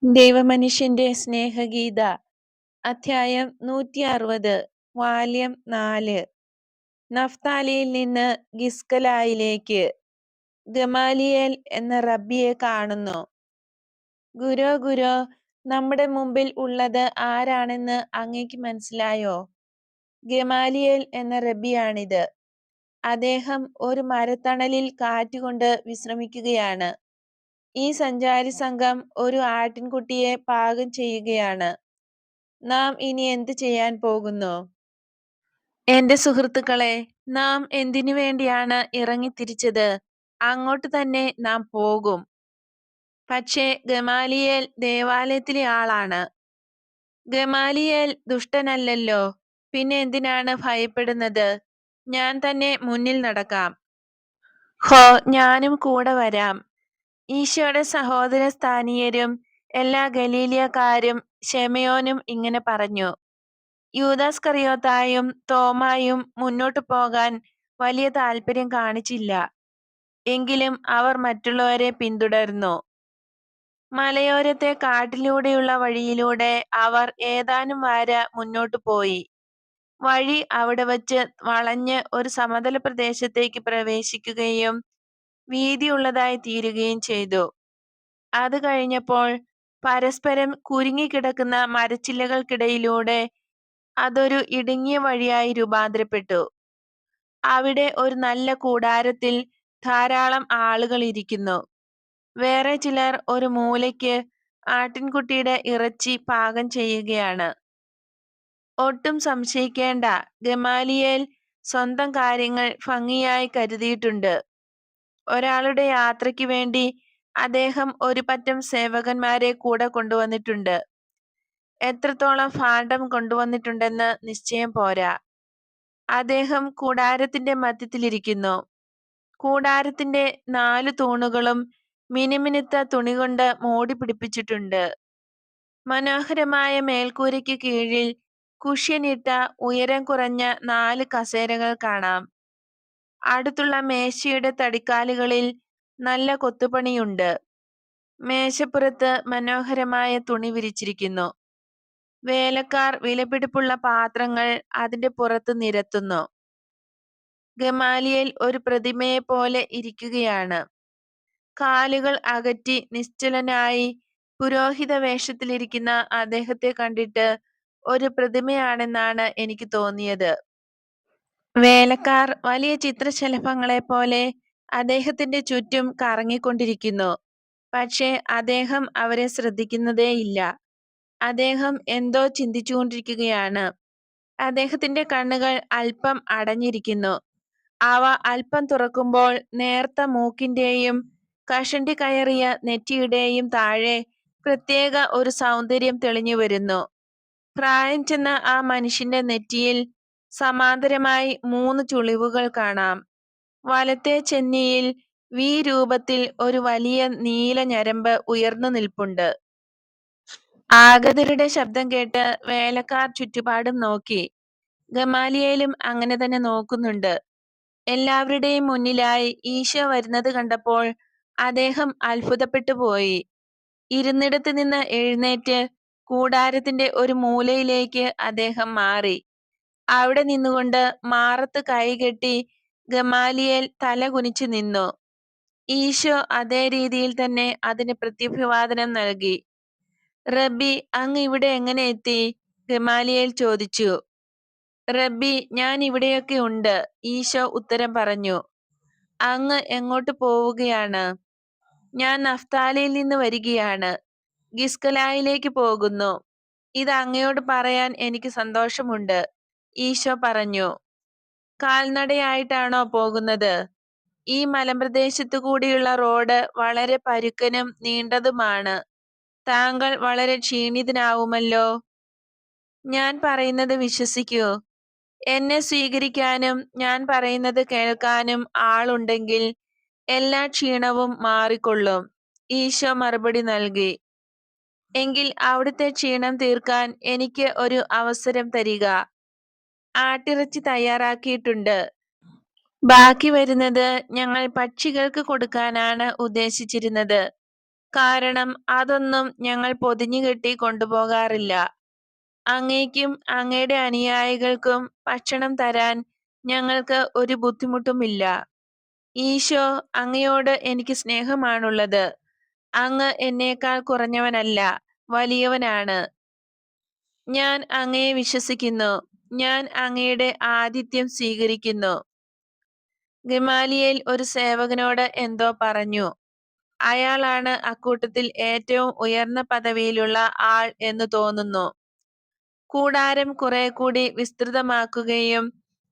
ദൈവമനുഷ്യന്റെ സ്നേഹഗീത അധ്യായം 160 വാല്യം 4 നഫ്താലിയിൽ നിന്ന് ഗിസ്കലായിലേക്ക്. ഗമാലിയേൽ എന്ന റബ്ബിയെ കാണുന്നു. ഗുരോ, നമ്മുടെ മുമ്പിൽ ഉള്ളത് ആരാണെന്ന് അങ്ങേക്ക് മനസ്സിലായോ? ഗമാലിയേൽ എന്ന റബ്ബിയാണിത്. അദ്ദേഹം ഒരു മരത്തണലിൽ കാറ്റുകൊണ്ട് വിശ്രമിക്കുകയാണ്. ഈ സഞ്ചാരി സംഘം ഒരു ആട്ടിൻകുട്ടിയെ പാകം ചെയ്യുകയാണ്. നാം ഇനി എന്ത് ചെയ്യാൻ പോകുന്നു? എന്റെ സുഹൃത്തുക്കളെ, നാം എന്തിനു വേണ്ടിയാണ് ഇറങ്ങിത്തിരിച്ചത്? അങ്ങോട്ട് തന്നെ നാം പോകും. പക്ഷേ ഗമാലിയേൽ ദേവാലയത്തിലെ ആളാണ്. ഗമാലിയേൽ ദുഷ്ടനല്ലല്ലോ, പിന്നെ എന്തിനാണ് ഭയപ്പെടുന്നത്? ഞാൻ തന്നെ മുന്നിൽ നടക്കാം. ഹോ, ഞാനും കൂടെ വരാം. ഈശോയുടെ സഹോദര സ്ഥാനീയരും എല്ലാ ഗലീലിയക്കാരും ശെമയോനും ഇങ്ങനെ പറഞ്ഞു. യൂദാസ്കറിയോത്തായും തോമായും മുന്നോട്ടു പോകാൻ വലിയ താല്പര്യം കാണിച്ചില്ല. എങ്കിലും അവർ മറ്റുള്ളവരെ പിന്തുടർന്നു. മലയോരത്തെ കാട്ടിലൂടെയുള്ള വഴിയിലൂടെ അവർ ഏതാനും വാര മുന്നോട്ടു പോയി. വഴി അവിടെ വച്ച് വളഞ്ഞ് ഒരു സമതല പ്രദേശത്തേക്ക് പ്രവേശിക്കുകയും വീതിയുള്ളതായി തീരുകയും ചെയ്തു. അത് കഴിഞ്ഞപ്പോൾ പരസ്പരം കുരുങ്ങിക്കിടക്കുന്ന മരച്ചില്ലകൾക്കിടയിലൂടെ അതൊരു ഇടുങ്ങിയ വഴിയായി രൂപാന്തരപ്പെട്ടു. അവിടെ ഒരു നല്ല കൂടാരത്തിൽ ധാരാളം ആളുകൾ ഇരിക്കുന്നു. വേറെ ചിലർ ഒരു മൂലയ്ക്ക് ആട്ടിൻകുട്ടിയുടെ ഇറച്ചി പാകം ചെയ്യുകയാണ്. ഒട്ടും സംശയിക്കേണ്ട, ഗമാലിയേൽ സ്വന്തം കാര്യങ്ങൾ ഭംഗിയായി കരുതിയിട്ടുണ്ട്. ഒരാളുടെ യാത്രയ്ക്ക് വേണ്ടി അദ്ദേഹം ഒരു പറ്റം സേവകന്മാരെ കൂടെ കൊണ്ടുവന്നിട്ടുണ്ട്. എത്രത്തോളം ഭാണ്ഡം കൊണ്ടുവന്നിട്ടുണ്ടെന്ന് നിശ്ചയം പോരാ. അദ്ദേഹം കൂടാരത്തിന്റെ മധ്യത്തിലിരിക്കുന്നു. കൂടാരത്തിന്റെ 4 തൂണുകളും മിനുമിനുത്ത തുണികൊണ്ട് മൂടി പിടിപ്പിച്ചിട്ടുണ്ട്. മനോഹരമായ മേൽക്കൂരയ്ക്ക് കീഴിൽ കുഷ്യനിട്ട ഉയരം കുറഞ്ഞ 4 കസേരകൾ കാണാം. അടുത്തുള്ള മേശയുടെ തടിക്കാലുകളിൽ നല്ല കൊത്തുപണിയുണ്ട്. മേശപ്പുറത്ത് മനോഹരമായ തുണി വിരിച്ചിരിക്കുന്നു. വേലക്കാർ വിലപിടിപ്പുള്ള പാത്രങ്ങൾ അതിന്റെ പുറത്ത് നിരത്തുന്നു. ഗമാലിയേൽ ഒരു പ്രതിമയെപ്പോലെ ഇരിക്കുകയാണ്. കാലുകൾ അകറ്റി നിശ്ചലനായി പുരോഹിത വേഷത്തിലിരിക്കുന്ന അദ്ദേഹത്തെ കണ്ടിട്ട് ഒരു പ്രതിമയാണെന്നാണ് എനിക്ക് തോന്നിയത്. വേലക്കാർ വലിയ ചിത്രശലഭങ്ങളെപ്പോലെ അദ്ദേഹത്തിന്റെ ചുറ്റും കറങ്ങിക്കൊണ്ടിരിക്കുന്നു. പക്ഷേ അദ്ദേഹം അവരെ ശ്രദ്ധിക്കുന്നതേയില്ല. അദ്ദേഹം എന്തോ ചിന്തിച്ചുകൊണ്ടിരിക്കുകയാണ്. അദ്ദേഹത്തിന്റെ കണ്ണുകൾ അല്പം അടഞ്ഞിരിക്കുന്നു. അവ അല്പം തുറക്കുമ്പോൾ നേർത്ത മൂക്കിന്റെയും കഷണ്ടി കയറിയ നെറ്റിയുടെയും താഴെ പ്രത്യേക ഒരു സൗന്ദര്യം തെളിഞ്ഞു വരുന്നു. പ്രായം ചെന്ന ആ മനുഷ്യന്റെ നെറ്റിയിൽ സമാന്തരമായി 3 ചുളിവുകൾ കാണാം. വലത്തെ ചെന്നിയിൽ വി രൂപത്തിൽ ഒരു വലിയ നീല ഞരമ്പ് ഉയർന്നു നിൽപ്പുണ്ട്. ആഗതരുടെ ശബ്ദം കേട്ട് വേലക്കാർ ചുറ്റുപാടും നോക്കി. ഗമാലിയേലും അങ്ങനെ തന്നെ നോക്കുന്നുണ്ട്. എല്ലാവരുടെയും മുന്നിലായി ഈശോ വരുന്നത് കണ്ടപ്പോൾ അദ്ദേഹം അത്ഭുതപ്പെട്ടു പോയി. ഇരുന്നിടത്ത് നിന്ന് എഴുന്നേറ്റ് കൂടാരത്തിന്റെ ഒരു മൂലയിലേക്ക് അദ്ദേഹം മാറി. അവിടെ നിന്നുകൊണ്ട് മാറത്ത് കൈകെട്ടി ഗമാലിയേൽ തല കുനിച്ചു നിന്നു. ഈശോ അതേ രീതിയിൽ തന്നെ അതിന് പ്രത്യഭിവാദനം നൽകി. റബ്ബി, അങ്ങ് ഇവിടെ എങ്ങനെ എത്തി? ഗമാലിയേൽ ചോദിച്ചു. റബ്ബി, ഞാൻ ഇവിടെയൊക്കെ ഉണ്ട്, ഈശോ ഉത്തരം പറഞ്ഞു. അങ്ങ് എങ്ങോട്ട് പോവുകയാണ്? ഞാൻ നഫ്താലിയിൽ നിന്ന് വരികയാണ്. ഗിസ്കലായിലേക്ക് പോകുന്നു. ഇത് അങ്ങയോട് പറയാൻ എനിക്ക് സന്തോഷമുണ്ട്, ഈശോ പറഞ്ഞു. കാൽനടയായിട്ടാണോ പോകുന്നത്? ഈ മലമ്പ്രദേശത്തു കൂടിയുള്ള റോഡ് വളരെ പരുക്കനും നീണ്ടതുമാണ്. താങ്കൾ വളരെ ക്ഷീണിതനാവുമല്ലോ. ഞാൻ പറയുന്നത് വിശ്വസിക്കൂ. എന്നെ സ്വീകരിക്കാനും ഞാൻ പറയുന്നത് കേൾക്കാനും ആളുണ്ടെങ്കിൽ എല്ലാ ക്ഷീണവും മാറിക്കൊള്ളും, ഈശോ മറുപടി നൽകി. എങ്കിൽ അവിടുത്തെ ക്ഷീണം തീർക്കാൻ എനിക്ക് ഒരു അവസരം തരിക. ആട്ടിറച്ചി തയ്യാറാക്കിയിട്ടുണ്ട്. ബാക്കി വരുന്നത് ഞങ്ങൾ പക്ഷികൾക്ക് കൊടുക്കാനാണ് ഉദ്ദേശിച്ചിരുന്നത്. കാരണം അതൊന്നും ഞങ്ങൾ പൊതിഞ്ഞുകെട്ടി കൊണ്ടുപോകാറില്ല. അങ്ങേക്കും അങ്ങയുടെ അനുയായികൾക്കും ഭക്ഷണം തരാൻ ഞങ്ങൾക്ക് ഒരു ബുദ്ധിമുട്ടുമില്ല. ഈശോ, അങ്ങയോട് എനിക്ക് സ്നേഹമാണുള്ളത്. അങ്ങ് എന്നേക്കാൾ കുറഞ്ഞവനല്ല, വലിയവനാണ്. ഞാൻ അങ്ങയെ വിശ്വസിക്കുന്നു. ഞാൻ അങ്ങയുടെ ആതിഥ്യം സ്വീകരിക്കുന്നു. ഗമാലിയേൽ ഒരു സേവകനോട് എന്തോ പറഞ്ഞു. അയാളാണ് അക്കൂട്ടത്തിൽ ഏറ്റവും ഉയർന്ന പദവിയിലുള്ള ആൾ എന്ന് തോന്നുന്നു. കൂടാരം കുറെ കൂടി വിസ്തൃതമാക്കുകയും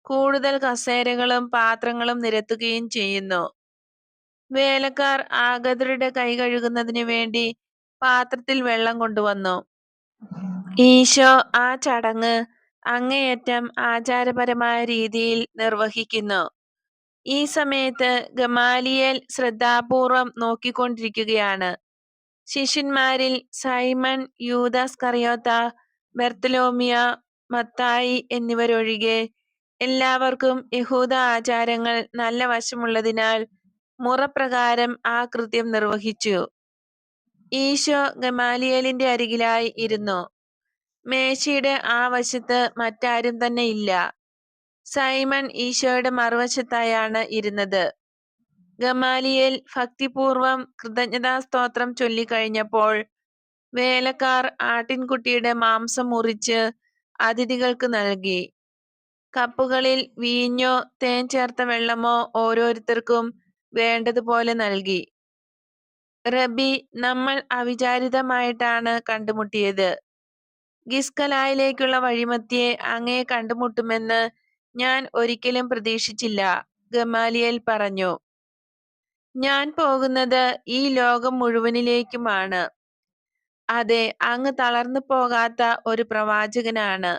കൂടുതൽ കസേരകളും പാത്രങ്ങളും നിരത്തുകയും ചെയ്യുന്നു. വേലക്കാർ ആഗതരുടെ കൈ കഴുകുന്നതിന് വേണ്ടി പാത്രത്തിൽ വെള്ളം കൊണ്ടുവന്നു. ഈശോ ആ ചടങ്ങ് അങ്ങേയറ്റം ആചാരപരമായ രീതിയിൽ നിർവഹിക്കുന്നു. ഈ സമയത്ത് ഗമാലിയേൽ ശ്രദ്ധാപൂർവം നോക്കിക്കൊണ്ടിരിക്കുകയാണ്. ശിഷ്യന്മാരിൽ സൈമൺ, യൂദാസ് കറിയോത്ത, ബർത്തലോമിയ, മത്തായി എന്നിവരൊഴികെ എല്ലാവർക്കും യഹൂദ ആചാരങ്ങൾ നല്ല വശമുള്ളതിനാൽ മുറപ്രകാരം ആ കൃത്യം നിർവഹിച്ചു. ഈശോ ഗമാലിയേലിന്റെ അരികിലായി ഇരുന്നു. മേശയുടെ ആ വശത്ത് മറ്റാരും തന്നെ ഇല്ല. സൈമൺ ഈശോയുടെ മറുവശത്തായാണ് ഇരുന്നത്. ഗമാലിയേൽ ഭക്തിപൂർവം കൃതജ്ഞതാസ്തോത്രം ചൊല്ലിക്കഴിഞ്ഞപ്പോൾ വേലക്കാർ ആട്ടിൻകുട്ടിയുടെ മാംസം മുറിച്ച് അതിഥികൾക്ക് നൽകി. കപ്പുകളിൽ വീഞ്ഞോ തേൻ ചേർത്ത വെള്ളമോ ഓരോരുത്തർക്കും വേണ്ടതുപോലെ നൽകി. റബി, നമ്മൾ അവിചാരിതമായിട്ടാണ് കണ്ടുമുട്ടിയത്. ഗിസ്കലായിലേക്കുള്ള വഴിമധ്യേ അങ്ങയെ കണ്ടുമുട്ടുമെന്ന് ഞാൻ ഒരിക്കലും പ്രതീക്ഷിച്ചില്ല, ഗമാലിയേൽ പറഞ്ഞു. ഞാൻ പോകുന്നത് ഈ ലോകം മുഴുവനിലേക്കുമാണ്. അതെ, അങ്ങ് തളർന്നു പോകാത്ത ഒരു പ്രവാചകനാണ്.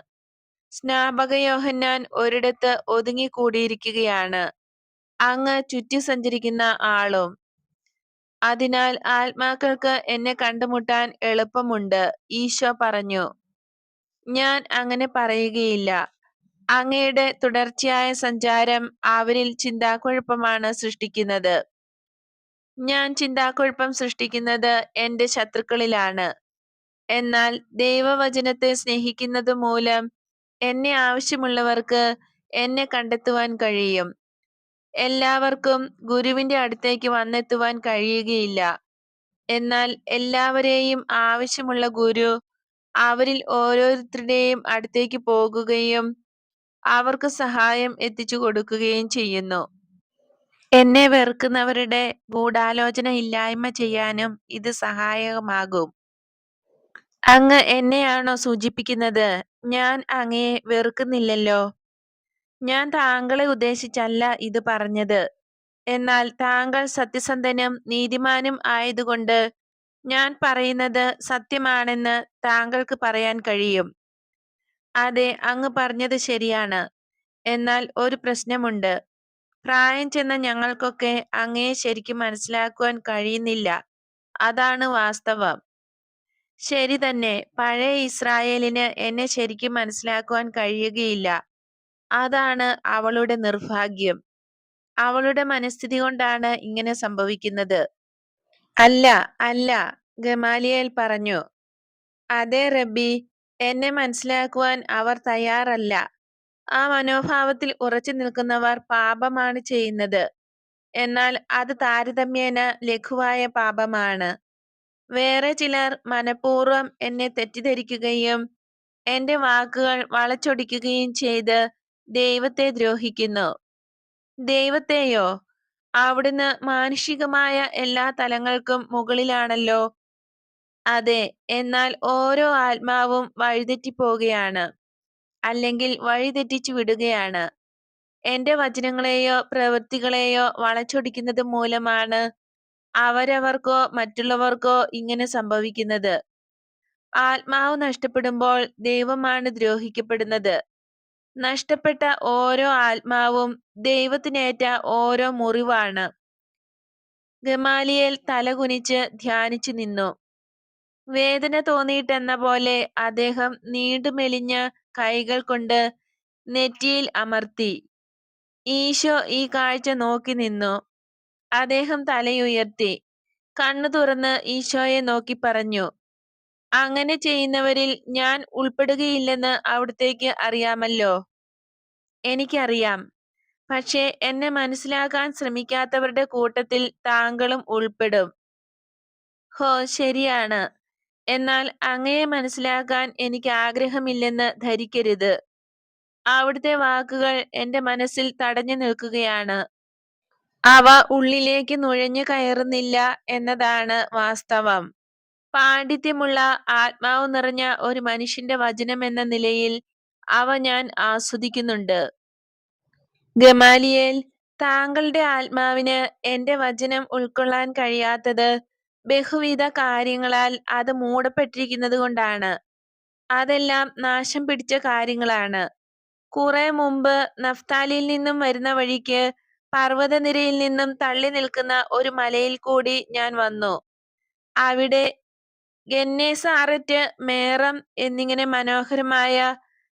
സ്നാപക യോഹന്നാൻ ഒരിടത്ത് ഒതുങ്ങിക്കൂടിയിരിക്കുകയാണ്, അങ്ങ് ചുറ്റി സഞ്ചരിക്കുന്ന ആളും. അതിനാൽ ആത്മാക്കൾക്ക് എന്നെ കണ്ടുമുട്ടാൻ എളുപ്പമുണ്ട്, ഈശോ പറഞ്ഞു. ഞാൻ അങ്ങനെ പറയുകയില്ല. അങ്ങയുടെ തുടർച്ചയായ സഞ്ചാരം അവരിൽ ചിന്താക്കുഴപ്പമാണ് സൃഷ്ടിക്കുന്നത്. ഞാൻ ചിന്താക്കുഴപ്പം സൃഷ്ടിക്കുന്നത് എന്റെ ശത്രുക്കളിലാണ്. എന്നാൽ ദൈവവചനത്തെ സ്നേഹിക്കുന്നത് മൂലം എന്നെ ആവശ്യമുള്ളവർക്ക് എന്നെ കണ്ടെത്തുവാൻ കഴിയും. എല്ലാവർക്കും ഗുരുവിന്റെ അടുത്തേക്ക് വന്നെത്തുവാൻ കഴിയുകയില്ല. എന്നാൽ എല്ലാവരെയും ആവശ്യമുള്ള ഗുരു അവരിൽ ഓരോരുത്തരുടെയും അടുത്തേക്ക് പോകുകയും അവർക്ക് സഹായം എത്തിച്ചു കൊടുക്കുകയും ചെയ്യുന്നു. എന്നെ വെറുക്കുന്നവരുടെ ഗൂഢാലോചന ഇല്ലായ്മ ചെയ്യാനും ഇത് സഹായകമാകും. അങ്ങ് എന്നെയാണോ സൂചിപ്പിക്കുന്നത്? ഞാൻ അങ്ങയെ വെറുക്കുന്നില്ലല്ലോ. ഞാൻ താങ്കളെ ഉദ്ദേശിച്ചല്ല ഇത് പറഞ്ഞത്. എന്നാൽ താങ്കൾ സത്യസന്ധനും നീതിമാനും ആയതുകൊണ്ട് ഞാൻ പറയുന്നത് സത്യമാണെന്ന് താങ്കൾക്ക് പറയാൻ കഴിയും. അതെ, അങ്ങ് പറഞ്ഞത് ശരിയാണ്. എന്നാൽ ഒരു പ്രശ്നമുണ്ട്. പ്രായം ചെന്ന ഞങ്ങൾക്കൊക്കെ അങ്ങയെ ശരിക്കും മനസ്സിലാക്കുവാൻ കഴിയുന്നില്ല. അതാണ് വാസ്തവം. ശരി തന്നെ, പഴയ ഇസ്രായേലിന് എന്നെ ശരിക്കും മനസ്സിലാക്കുവാൻ കഴിയുകയില്ല. അതാണ് അവളുടെ നിർഭാഗ്യം. അവളുടെ മനസ്ഥിതി കൊണ്ടാണ് ഇങ്ങനെ സംഭവിക്കുന്നത്. അല്ല, അല്ല, ഗമാലിയേൽ പറഞ്ഞു. അതെ റബ്ബി, എന്നെ മനസ്സിലാക്കുവാൻ അവർ തയ്യാറല്ല. ആ മനോഭാവത്തിൽ ഉറച്ചു നിൽക്കുന്നവർ പാപമാണ് ചെയ്യുന്നത്. എന്നാൽ അത് താരതമ്യേന ലഘുവായ പാപമാണ്. വേറെ ചിലർ മനഃപൂർവ്വം എന്നെ തെറ്റിദ്ധരിക്കുകയും എന്റെ വാക്കുകൾ വളച്ചൊടിക്കുകയും ചെയ്ത് ദൈവത്തെ ദ്രോഹിക്കുന്നു. ദൈവത്തെയോ? അവിടുന്ന് മാനുഷികമായ എല്ലാ തലങ്ങൾക്കും മുകളിലാണല്ലോ. അതെ, എന്നാൽ ഓരോ ആത്മാവും വഴിതെറ്റിപ്പോകുകയാണ്, അല്ലെങ്കിൽ വഴിതെറ്റിച്ചു വിടുകയാണ്. എന്റെ വചനങ്ങളെയോ പ്രവൃത്തികളെയോ വളച്ചൊടിക്കുന്നത് മൂലമാണ് അവരവർക്കോ മറ്റുള്ളവർക്കോ ഇങ്ങനെ സംഭവിക്കുന്നത്. ആത്മാവ് നഷ്ടപ്പെടുമ്പോൾ ദൈവമാണ് ദ്രോഹിക്കപ്പെടുന്നത്. നഷ്ടപ്പെട്ട ഓരോ ആത്മാവും ദൈവത്തിനേറ്റ ഓരോ മുറിവാണ്. ഗമാലിയേൽ തലകുനിച്ച് ധ്യാനിച്ചു നിന്നു. വേദന തോന്നിയിട്ടെന്ന പോലെ അദ്ദേഹം നീണ്ടുമെലിഞ്ഞ കൈകൾ കൊണ്ട് നെറ്റിയിൽ അമർത്തി. ഈശോ ഈ കാഴ്ച നോക്കി നിന്നു. അദ്ദേഹം തലയുയർത്തി. കണ്ണു തുറന്ന് ഈശോയെ നോക്കി പറഞ്ഞു, അങ്ങനെ ചെയ്യുന്നവരിൽ ഞാൻ ഉൾപ്പെടുകയില്ലെന്ന് അവിടുത്തേക്ക് അറിയാമല്ലോ. എനിക്കറിയാം. പക്ഷേ എന്നെ മനസ്സിലാക്കാൻ ശ്രമിക്കാത്തവരുടെ കൂട്ടത്തിൽ താങ്കളും ഉൾപ്പെടും. ഹോ, ശരിയാണ്. എന്നാൽ അങ്ങയെ മനസ്സിലാക്കാൻ എനിക്ക് ആഗ്രഹമില്ലെന്ന് ധരിക്കരുത്. അവിടുത്തെ വാക്കുകൾ എന്റെ മനസ്സിൽ തടഞ്ഞു നിൽക്കുകയാണ്. അവ ഉള്ളിലേക്ക് നുഴഞ്ഞു കയറുന്നില്ല എന്നതാണ് വാസ്തവം. പാണ്ഡിത്യമുള്ള ആത്മാവ് നിറഞ്ഞ ഒരു മനുഷ്യന്റെ വചനമെന്ന നിലയിൽ അവ ഞാൻ ആസ്വദിക്കുന്നുണ്ട്. ഗമാലിയേൽ, താങ്കളുടെ ആത്മാവിന് എന്റെ വചനം ഉൾക്കൊള്ളാൻ കഴിയാത്തത് ബഹുവിധ കാര്യങ്ങളാൽ അത് മൂടപ്പെട്ടിരിക്കുന്നത് കൊണ്ടാണ്. അതെല്ലാം നാശം പിടിച്ച കാര്യങ്ങളാണ്. കുറെ മുമ്പ് നഫ്താലിയിൽ നിന്നും വരുന്ന വഴിക്ക് പർവ്വതനിരയിൽ നിന്നും തള്ളി നിൽക്കുന്ന ഒരു മലയിൽ കൂടി ഞാൻ വന്നു. അവിടെ ഗന്നേസാററ്റ്, മേറം എന്നിങ്ങനെ മനോഹരമായ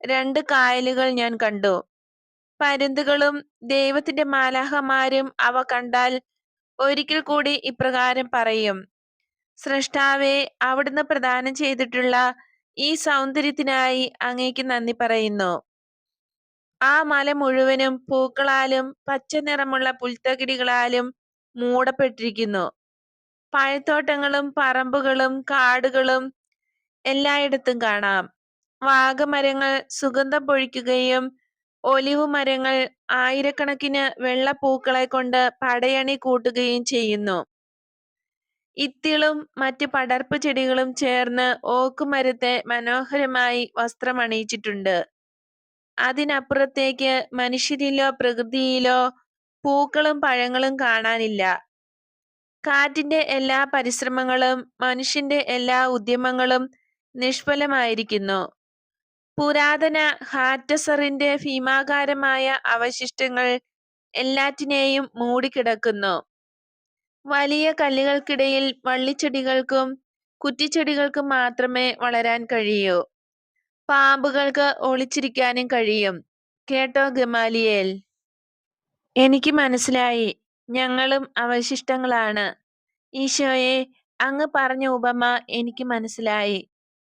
2 കായലുകൾ ഞാൻ കണ്ടു. പരുന്തുകളും ദൈവത്തിന്റെ മാലാഖമാരും അവ കണ്ടാൽ ഒരിക്കൽ കൂടി ഇപ്രകാരം പറയും: സ്രഷ്ടാവേ, അവിടുന്ന് പ്രദാനം ചെയ്തിട്ടുള്ള ഈ സൗന്ദര്യത്തിനായി അങ്ങേക്ക് നന്ദി പറയുന്നു. ആ മല മുഴുവനും പൂക്കളാലും പച്ച നിറമുള്ള പുൽത്തകിടികളാലും മൂടപ്പെട്ടിരിക്കുന്നു. പഴത്തോട്ടങ്ങളും പറമ്പുകളും കാടുകളും എല്ലായിടത്തും കാണാം. വാഗമരങ്ങൾ സുഗന്ധം പൊഴിക്കുകയും ഒലിവ് മരങ്ങൾ ആയിരക്കണക്കിന് വെള്ളപ്പൂക്കളെ കൊണ്ട് പടയണി കൂട്ടുകയും ചെയ്യുന്നു. ഇത്തിളും മറ്റ് പടർപ്പ് ചെടികളും ചേർന്ന് ഓക്കുമരത്തെ മനോഹരമായി വസ്ത്രമണിയിച്ചിട്ടുണ്ട്. അതിനപ്പുറത്തേക്ക് മനുഷ്യരിലോ പ്രകൃതിയിലോ പൂക്കളും പഴങ്ങളും കാണാനില്ല. കാറ്റിന്റെ എല്ലാ പരിശ്രമങ്ങളും മനുഷ്യന്റെ എല്ലാ ഉദ്യമങ്ങളും നിഷ്ഫലമായിരിക്കുന്നു. പുരാതന ഹാറ്റസറിന്റെ ഭീമാകാരമായ അവശിഷ്ടങ്ങൾ എല്ലാറ്റിനെയും മൂടിക്കിടക്കുന്നു. വലിയ കല്ലുകൾക്കിടയിൽ വള്ളിച്ചെടികൾക്കും കുറ്റിച്ചെടികൾക്കും മാത്രമേ വളരാൻ കഴിയൂ. പാമ്പുകൾക്ക് ഒളിച്ചിരിക്കാനും കഴിയും. കേട്ടോ ഗമാലിയേൽ? എനിക്ക് മനസ്സിലായി. ഞങ്ങളും അവശിഷ്ടങ്ങളാണ്. ഈശോയെ, അങ്ങ് പറഞ്ഞ ഉപമ എനിക്ക് മനസ്സിലായി.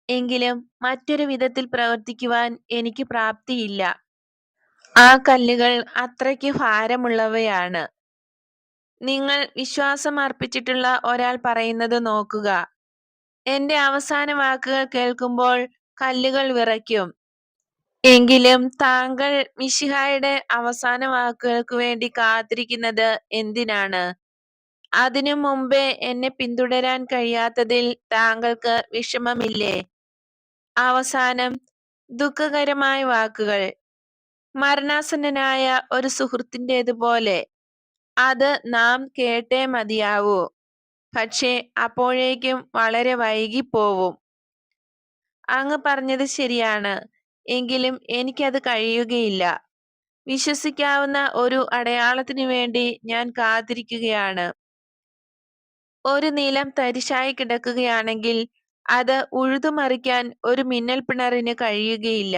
എങ്കിലും മറ്റൊരു വിധത്തിൽ പ്രവർത്തിക്കുവാൻ എനിക്ക് പ്രാപ്തിയില്ല. ആ കല്ലുകൾ അത്രയ്ക്ക് ഭാരമുള്ളവയാണ്. നിങ്ങൾ വിശ്വാസം അർപ്പിച്ചിട്ടുള്ള ഒരാൾ പറയുന്നത് നോക്കുക. എന്റെ അവസാന വാക്കുകൾ കേൾക്കുമ്പോൾ കല്ലുകൾ വിറയ്ക്കും. എങ്കിലും താങ്കൾ മിശിഹായുടെ അവസാന വാക്കുകൾക്ക് വേണ്ടി കാത്തിരിക്കുന്നത് എന്തിനാണ്? അതിനു മുമ്പേ എന്നെ പിന്തുടരാൻ കഴിയാത്തതിൽ താങ്കൾക്ക് വിഷമമില്ലേ? അവസാനം ദുഃഖകരമായ വാക്കുകൾ, മരണാസന്നനായ ഒരു സുഹൃത്തിൻ്റെതുപോലെ. അത് നാം കേട്ടേ മതിയാവൂ. പക്ഷേ അപ്പോഴേക്കും വളരെ വൈകിപ്പോവും. അങ്ങ് പറഞ്ഞത് ശരിയാണ്. എങ്കിലും എനിക്കത് കഴിയുകയില്ല. വിശ്വസിക്കാവുന്ന ഒരു അടയാളത്തിനു വേണ്ടി ഞാൻ കാത്തിരിക്കുകയാണ്. ഒരു നിലം തരിശായി കിടക്കുകയാണെങ്കിൽ അത് ഉഴുതുമറിക്കാൻ ഒരു മിന്നൽ പിണറിന് കഴിയുകയില്ല.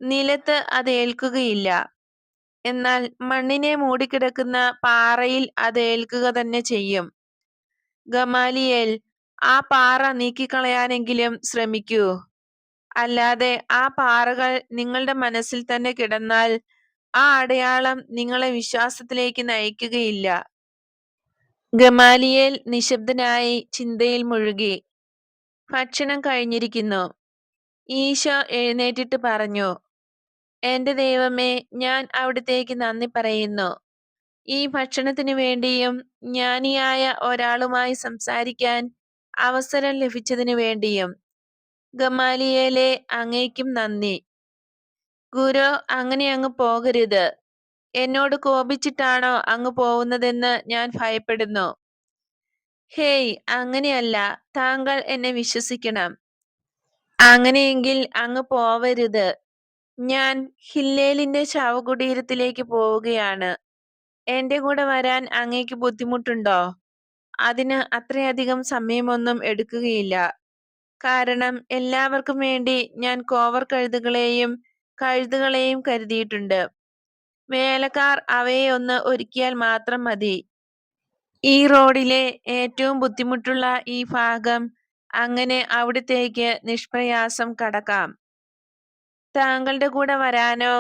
നിലത്ത് അത് ഏൽക്കുകയില്ല. എന്നാൽ മണ്ണിനെ മൂടിക്കിടക്കുന്ന പാറയിൽ അത് ഏൽക്കുക തന്നെ ചെയ്യും. ഗമാലിയേൽ, ആ പാറ നീക്കിക്കളയാനെങ്കിലും ശ്രമിക്കൂ. അല്ലാതെ ആ പാറകൾ നിങ്ങളുടെ മനസ്സിൽ തന്നെ കിടന്നാൽ ആ അടയാളം നിങ്ങളെ വിശ്വാസത്തിലേക്ക് നയിക്കുകയില്ല. ഗമാലിയേൽ നിശബ്ദനായി ചിന്തയിൽ മുഴുകി. ഭക്ഷണം കഴിഞ്ഞിരിക്കുന്നു. ഈശോ എഴുന്നേറ്റിട്ട് പറഞ്ഞു, എന്റെ ദൈവമേ, ഞാൻ അവിടുത്തേക്ക് നന്ദി പറയുന്നു. ഈ ഭക്ഷണത്തിനു വേണ്ടിയും ജ്ഞാനിയായ ഒരാളുമായി സംസാരിക്കാൻ അവസരം ലഭിച്ചതിനു വേണ്ടിയും. ഗമാലിയേലേ, അങ്ങേക്കും നന്ദി. ഗുരു, അങ്ങനെ അങ്ങ് പോകരുത്. എന്നോട് കോപിച്ചിട്ടാണോ അങ്ങ് പോകുന്നതെന്ന് ഞാൻ ഭയപ്പെടുന്നു. ഹേയ്, അങ്ങനെയല്ല. താങ്കൾ എന്നെ വിശ്വസിക്കണം. അങ്ങനെയെങ്കിൽ അങ്ങ് പോവരുത്. ഞാൻ ഹില്ലേലിന്റെ ശവകുടീരത്തിലേക്ക് പോവുകയാണ്. എന്റെ കൂടെ വരാൻ അങ്ങേക്ക് ബുദ്ധിമുട്ടുണ്ടോ? അതിന് അത്രയധികം സമയമൊന്നും എടുക്കുകയില്ല. കാരണം എല്ലാവർക്കും വേണ്ടി ഞാൻ കോവർ കഴുതുകളെയും കരുതിയിട്ടുണ്ട്. വേലക്കാർ അവയെ ഒന്ന് ഒരുക്കിയാൽ മാത്രം മതി. ഈ റോഡിലെ ഏറ്റവും ബുദ്ധിമുട്ടുള്ള ഈ ഭാഗം അങ്ങനെ അവിടത്തേക്ക് നിഷ്പ്രയാസം കടക്കാം. താങ്കളുടെ കൂടെ വരാനോ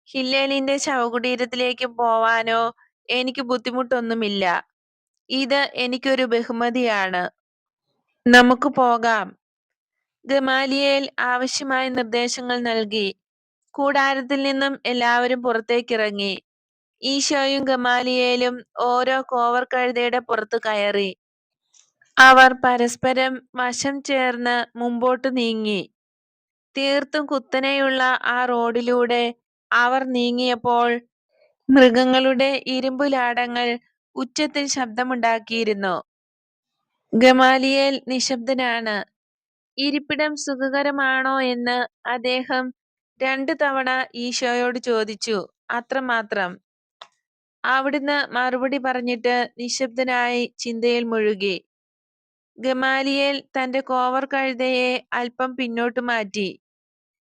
ഹില്ലേലിന്റെ ശവകുടീരത്തിലേക്ക് പോവാനോ എനിക്ക് ബുദ്ധിമുട്ടൊന്നുമില്ല. ഇത് എനിക്കൊരു ബഹുമതിയാണ്. നമുക്ക് പോകാം. ഗമാലിയേൽ ആവശ്യമായ നിർദ്ദേശങ്ങൾ നൽകി. കൂടാരത്തിൽ നിന്നും എല്ലാവരും പുറത്തേക്കിറങ്ങി. ഈശോയും ഗമാലിയേലും ഓരോ കോവർ കഴുതയുടെ പുറത്തു കയറി. അവർ പരസ്പരം വശം ചേർന്ന് മുമ്പോട്ട് നീങ്ങി. തീർത്തും കുത്തനെയുള്ള ആ റോഡിലൂടെ അവർ നീങ്ങിയപ്പോൾ മൃഗങ്ങളുടെ ഇരുമ്പുലാടങ്ങൾ ഉച്ചത്തിൽ ശബ്ദമുണ്ടാക്കിയിരുന്നു. ഗമാലിയേൽ നിശബ്ദനാണ്. ഇരിപ്പിടം സുഖകരമാണോ എന്ന് അദ്ദേഹം 2 തവണ ഈശോയോട് ചോദിച്ചു. അത്രമാത്രം. അവിടുന്ന് മറുപടി പറഞ്ഞിട്ട് നിശബ്ദനായി ചിന്തയിൽ മുഴുകി. ഗമാലിയേൽ തന്റെ കോവർ കഴുതയെ അല്പം പിന്നോട്ട് മാറ്റി.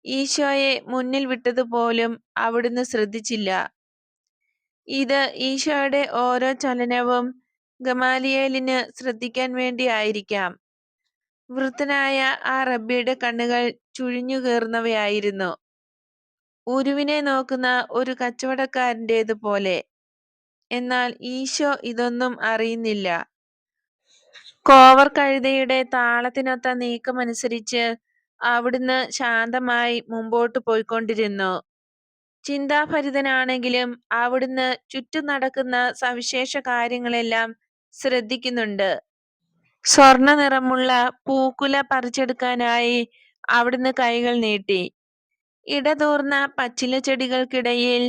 ഈശോയെ മുന്നിൽ വിട്ടതുപോലും അവിടുന്ന് ശ്രദ്ധിച്ചില്ല. ഇത് ഈശോയുടെ ഓരോ ചലനവും ഗമാലിയേലിന് ശ്രദ്ധിക്കാൻ വേണ്ടിയായിരിക്കാം. വൃദ്ധനായ ആ റബ്ബിയുടെ കണ്ണുകൾ ചുഴിഞ്ഞുകീറുന്നവയായിരുന്നു. ഉരുവിനെ നോക്കുന്ന ഒരു കച്ചവടക്കാരൻ്റേതുപോലെ. എന്നാൽ ഈശോ ഇതൊന്നും അറിയുന്നില്ല. കോവർ കഴുതയുടെ താളത്തിനൊത്ത നീക്കമനുസരിച്ച് അവിടുന്ന് ശാന്തമായി മുമ്പോട്ട് പോയിക്കൊണ്ടിരുന്നു. ചിന്താഭരിതനാണെങ്കിലും അവിടുന്ന് ചുറ്റും നടക്കുന്ന സവിശേഷ കാര്യങ്ങളെല്ലാം ശ്രദ്ധിക്കുന്നുണ്ട്. സ്വർണ്ണ നിറമുള്ള പൂക്കുല പറിച്ചെടുക്കാനായി അവിടുന്ന് കൈകൾ നീട്ടി. ഇടതൂർന്ന പച്ചില ചെടികൾക്കിടയിൽ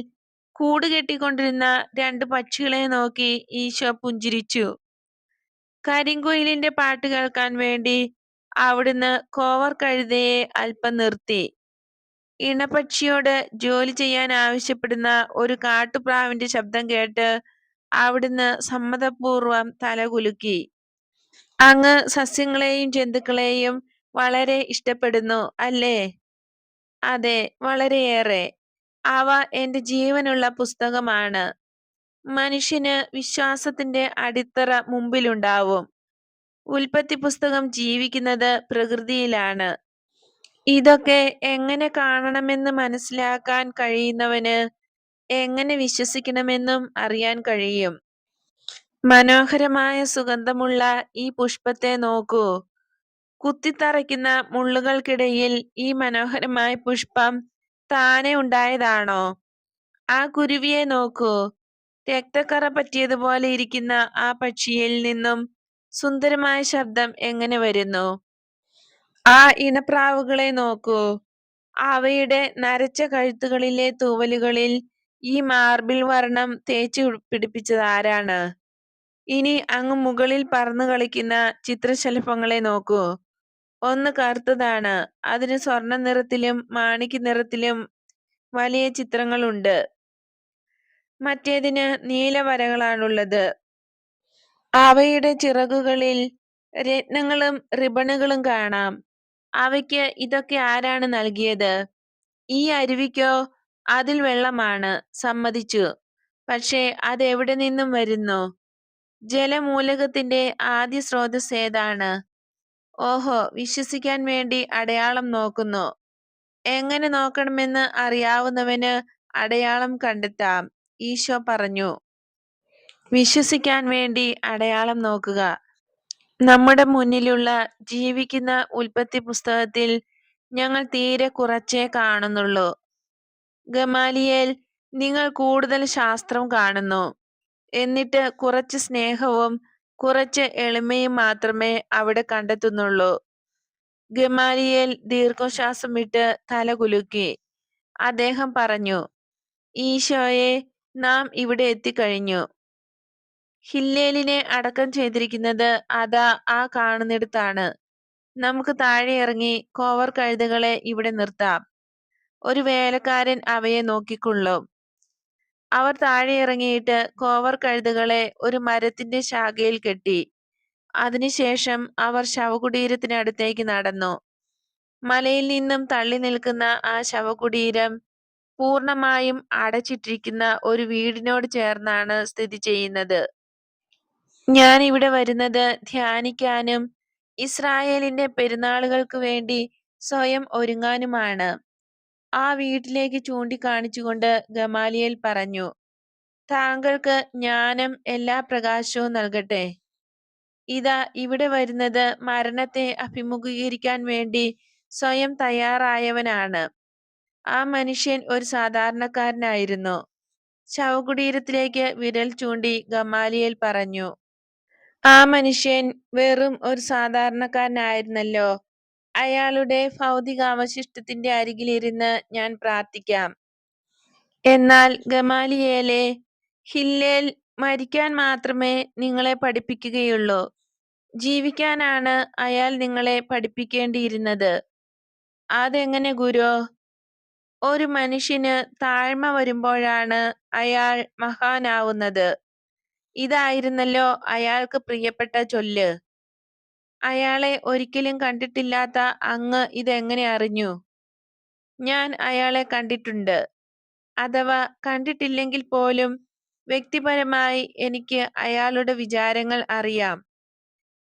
കൂടുകെട്ടിക്കൊണ്ടിരുന്ന 2 പക്ഷികളെ നോക്കി ഈശോ പുഞ്ചിരിച്ചു. കരിങ്കുയിലിന്റെ പാട്ട് കേൾക്കാൻ വേണ്ടി അവിടുന്ന് കോവർ കഴുതയെ അല്പം നിർത്തി. ഇണപക്ഷിയോട് ജോലി ചെയ്യാൻ ആവശ്യപ്പെടുന്ന ഒരു കാട്ടുപ്രാവിന്റെ ശബ്ദം കേട്ട് അവിടുന്ന് സമ്മതപൂർവം തലകുലുക്കി. അങ്ങ് സസ്യങ്ങളെയും ജന്തുക്കളെയും വളരെ ഇഷ്ടപ്പെടുന്നു, അല്ലേ? അതെ, വളരെയേറെ. അവ എന്റെ ജീവനുള്ള പുസ്തകമാണ്. മനുഷ്യന് വിശ്വാസത്തിന്റെ അടിത്തറ മുമ്പിലുണ്ടാവും. ഉൽപ്പത്തി പുസ്തകം ജീവിക്കുന്നത് പ്രകൃതിയിലാണ്. ഇതൊക്കെ എങ്ങനെ കാണണമെന്ന് മനസ്സിലാക്കാൻ കഴിയുന്നവന് എങ്ങനെ വിശ്വസിക്കണമെന്നും അറിയാൻ കഴിയും. മനോഹരമായ സുഗന്ധമുള്ള ഈ പുഷ്പത്തെ നോക്കൂ. കുത്തിത്തറയ്ക്കുന്ന മുള്ളുകൾക്കിടയിൽ ഈ മനോഹരമായ പുഷ്പം താനെ ഉണ്ടായതാണോ? ആ കുരുവിയെ നോക്കൂ. രക്തക്കറ പറ്റിയതുപോലെ ഇരിക്കുന്ന ആ പക്ഷിയിൽ നിന്നും സുന്ദരമായ ശബ്ദം എങ്ങനെ വരുന്നു? ആ ഇണപ്രാവുകളെ നോക്കൂ. അവയുടെ നരച്ച കഴുത്തുകളിലെ തൂവലുകളിൽ ഈ മാർബിൾ വർണ്ണം തേച്ചു പിടിപ്പിച്ചതാരാണ്? ഇനി അങ്ങ് മുകളിൽ പറന്നു കളിക്കുന്ന ചിത്രശലഭങ്ങളെ നോക്കൂ. ഒന്ന് കറുത്തതാണ്. അതിന് സ്വർണ്ണ നിറത്തിലും മാണിക്യ നിറത്തിലും വലിയ ചിത്രങ്ങളുണ്ട്. മറ്റേതിന് നീല വരകളാണുള്ളത്. അവയുടെ ചിറകുകളിൽ രത്നങ്ങളും റിബണുകളും കാണാം. അവയ്ക്ക് ഇതൊക്കെ ആരാണ് നൽകിയത്? ഈ അരുവിക്കോ? അതിൽ വെള്ളമാണ്, സമ്മതിച്ചു. പക്ഷേ അതെവിടെ നിന്നും വരുന്നു? ജലമൂലകത്തിന്റെ ആദ്യ സ്രോതസ് ഏതാണ്? ഓഹോ, വിശ്വസിക്കാൻ വേണ്ടി അടയാളം നോക്കുന്നു. എങ്ങനെ നോക്കണമെന്ന് അറിയാവുന്നവന് അടയാളം കണ്ടെത്താം, ഈശോ പറഞ്ഞു. വിശ്വസിക്കാൻ വേണ്ടി അടയാളം നോക്കുക. നമ്മുടെ മുന്നിലുള്ള ജീവിക്കുന്ന ഉൽപ്പത്തി പുസ്തകത്തിൽ ഞങ്ങൾ തീരെ കുറച്ചേ കാണുന്നുള്ളൂ. ഗമാലിയേൽ, നിങ്ങൾ കൂടുതൽ ശാസ്ത്രം കാണുന്നു. എന്നിട്ട് കുറച്ച് സ്നേഹവും കുറച്ച് എളിമയും മാത്രമേ അവിടെ കണ്ടെത്തുന്നുള്ളൂ. ഗമാലിയേൽ ദീർഘശ്വാസം വിട്ട് തല കുലുക്കി. അദ്ദേഹം പറഞ്ഞു, ഈശോയെ, നാം ഇവിടെ എത്തിക്കഴിഞ്ഞു. ഹില്ലേലിനെ അടക്കം ചെയ്തിരിക്കുന്നത് അതാ ആ കാണുന്നിടത്താണ്. നമുക്ക് താഴെ ഇറങ്ങി കോവർ കഴുതകളെ ഇവിടെ നിർത്താം. ഒരു വേലക്കാരൻ അവയെ നോക്കിക്കൊള്ളും. അവർ താഴെ ഇറങ്ങിയിട്ട് കോവർ കഴുതകളെ ഒരു മരത്തിന്റെ ശാഖയിൽ കെട്ടി. അതിനുശേഷം അവർ ശവകുടീരത്തിനടുത്തേക്ക് നടന്നു. മലയിൽ നിന്നും തള്ളി നിൽക്കുന്ന ആ ശവകുടീരം പൂർണ്ണമായും അടച്ചിട്ടിരിക്കുന്ന ഒരു വീടിനോട് ചേർന്നാണ് സ്ഥിതി ചെയ്യുന്നത്. ഞാൻ ഇവിടെ വരുന്നത് ധ്യാനിക്കാനും ഇസ്രായേലിന്റെ പെരുന്നാളുകൾക്ക് വേണ്ടി സ്വയം ഒരുങ്ങാനുമാണ്. ആ വീട്ടിലേക്ക് ചൂണ്ടിക്കാണിച്ചുകൊണ്ട് ഗമാലിയേൽ പറഞ്ഞു, താങ്കൾക്ക് ജ്ഞാനം എല്ലാ പ്രകാശവും നൽകട്ടെ. ഇതാ ഇവിടെ വരുന്നത് മരണത്തെ അഭിമുഖീകരിക്കാൻ വേണ്ടി സ്വയം തയ്യാറായവനാണ്. ആ മനുഷ്യൻ ഒരു സാധാരണക്കാരനായിരുന്നു. ശവകുടീരത്തിലേക്ക് വിരൽ ചൂണ്ടി ഗമാലിയേൽ പറഞ്ഞു, ആ മനുഷ്യൻ വെറും ഒരു സാധാരണക്കാരനായിരുന്നല്ലോ. അയാളുടെ ഭൗതികാവശിഷ്ടത്തിന്റെ അരികിലിരുന്ന് ഞാൻ പ്രാർത്ഥിക്കാം. എന്നാൽ ഗമാലിയേലേ, ഹില്ലേൽ മരിക്കാൻ മാത്രമേ നിങ്ങളെ പഠിപ്പിക്കുകയുള്ളൂ. ജീവിക്കാനാണ് അയാൾ നിങ്ങളെ പഠിപ്പിക്കേണ്ടിയിരുന്നത്. അതെങ്ങനെ ഗുരോ? ഒരു മനുഷ്യന് താഴ്മ വരുമ്പോഴാണ് അയാൾ മഹാനാവുന്നത്. ഇതായിരുന്നല്ലോ അയാൾക്ക് പ്രിയപ്പെട്ട ചൊല്ല്. അയാളെ ഒരിക്കലും കണ്ടിട്ടില്ലാത്ത അങ്ങ് ഇതെങ്ങനെ അറിഞ്ഞു? ഞാൻ അയാളെ കണ്ടിട്ടുണ്ട്. അഥവാ കണ്ടിട്ടില്ലെങ്കിൽ പോലും വ്യക്തിപരമായി എനിക്ക് അയാളുടെ വിചാരങ്ങൾ അറിയാം.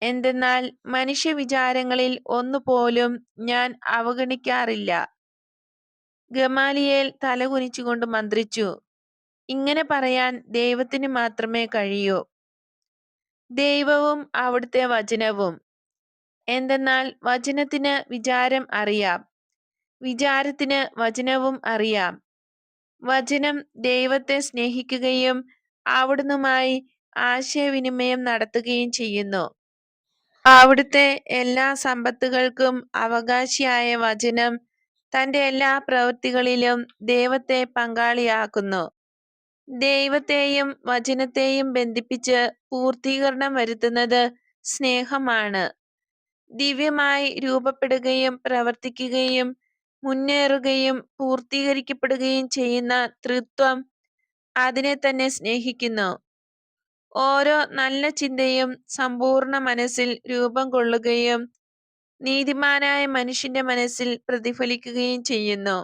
എന്തെന്നാൽ മനുഷ്യ വിചാരങ്ങളിൽ ഒന്നുപോലും ഞാൻ അവഗണിക്കാറില്ല. ഗമാലിയേൽ തലകുനിച്ചുകൊണ്ട് മന്ത്രിച്ചു, ഇങ്ങനെ പറയാൻ ദൈവത്തിന് മാത്രമേ കഴിയൂ. ദൈവവും അവിടുത്തെ വചനവും. എന്തെന്നാൽ വചനത്തിന് വിചാരം അറിയാം, വിചാരത്തിന് വചനവും അറിയാം. വചനം ദൈവത്തെ സ്നേഹിക്കുകയും അവിടുന്നുമായി ആശയവിനിമയം നടത്തുകയും ചെയ്യുന്നു. അവിടുത്തെ എല്ലാ സമ്പത്തുകൾക്കും അവകാശിയായ വചനം തന്റെ എല്ലാ പ്രവൃത്തികളിലും ദൈവത്തെ പങ്കാളിയാക്കുന്നു. ദൈവത്തെയും വചനത്തെയും ബന്ധിപ്പിച്ച് പൂർത്തീകരണം വരുത്തുന്നത് സ്നേഹമാണ്. ദിവ്യമായി രൂപപ്പെടുകയും പ്രവർത്തിക്കുകയും മുന്നേറുകയും പൂർത്തീകരിക്കപ്പെടുകയും ചെയ്യുന്ന തൃത്വം അതിനെ തന്നെ സ്നേഹിക്കുന്നു. ഓരോ നല്ല ചിന്തയും സമ്പൂർണ്ണ മനസ്സിൽ രൂപം കൊള്ളുകയും നീതിമാനായ മനുഷ്യന്റെ മനസ്സിൽ പ്രതിഫലിക്കുകയും ചെയ്യുന്നു.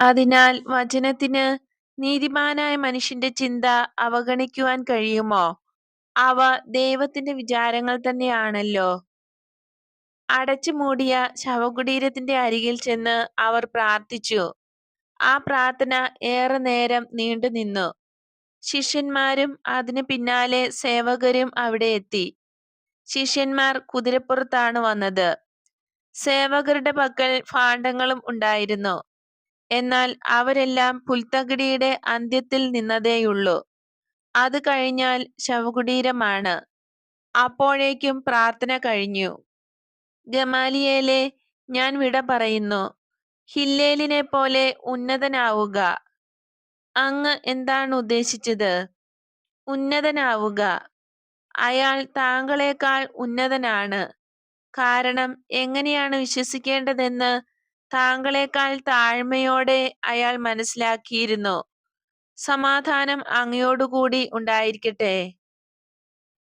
അതിനാൽ വചനത്തിന് നീതിമാനായ മനുഷ്യന്റെ ചിന്ത അവഗണിക്കുവാൻ കഴിയുമോ? അവ ദൈവത്തിന്റെ വിചാരങ്ങൾ തന്നെയാണല്ലോ. അടച്ചു മൂടിയ ശവകുടീരത്തിന്റെ അരികിൽ ചെന്ന് അവർ പ്രാർത്ഥിച്ചു. ആ പ്രാർത്ഥന ഏറെ നേരം നീണ്ടുനിന്നു. ശിഷ്യന്മാരും അതിന് പിന്നാലെ സേവകരും അവിടെ എത്തി. ശിഷ്യന്മാർ കുതിരപ്പുറത്താണ് വന്നത്. സേവകരുടെ പക്കൽ ഭാണ്ഡങ്ങളും ഉണ്ടായിരുന്നു. എന്നാൽ അവരെല്ലാം പുൽത്തകിടിയുടെ അന്ത്യത്തിൽ നിന്നതേയുള്ളൂ. അത് കഴിഞ്ഞാൽ ശവകുടീരമാണ്. അപ്പോഴേക്കും പ്രാർത്ഥന കഴിഞ്ഞു. ഗമാലിയേലേ, ഞാൻ വിട പറയുന്നു. ഹില്ലേലിനെ പോലെ ഉന്നതനാവുക. അങ്ങ് എന്താണ് ഉദ്ദേശിച്ചത്? ഉന്നതനാവുക. അയാൾ താങ്കളെക്കാൾ ഉന്നതനാണ്. കാരണം എങ്ങനെയാണ് വിശ്വസിക്കേണ്ടതെന്ന് താങ്കളെക്കാൾ താഴ്മയോടെ അയാൾ മനസ്സിലാക്കിയിരുന്നു. സമാധാനം അങ്ങയോടുകൂടി ഉണ്ടായിരിക്കട്ടെ.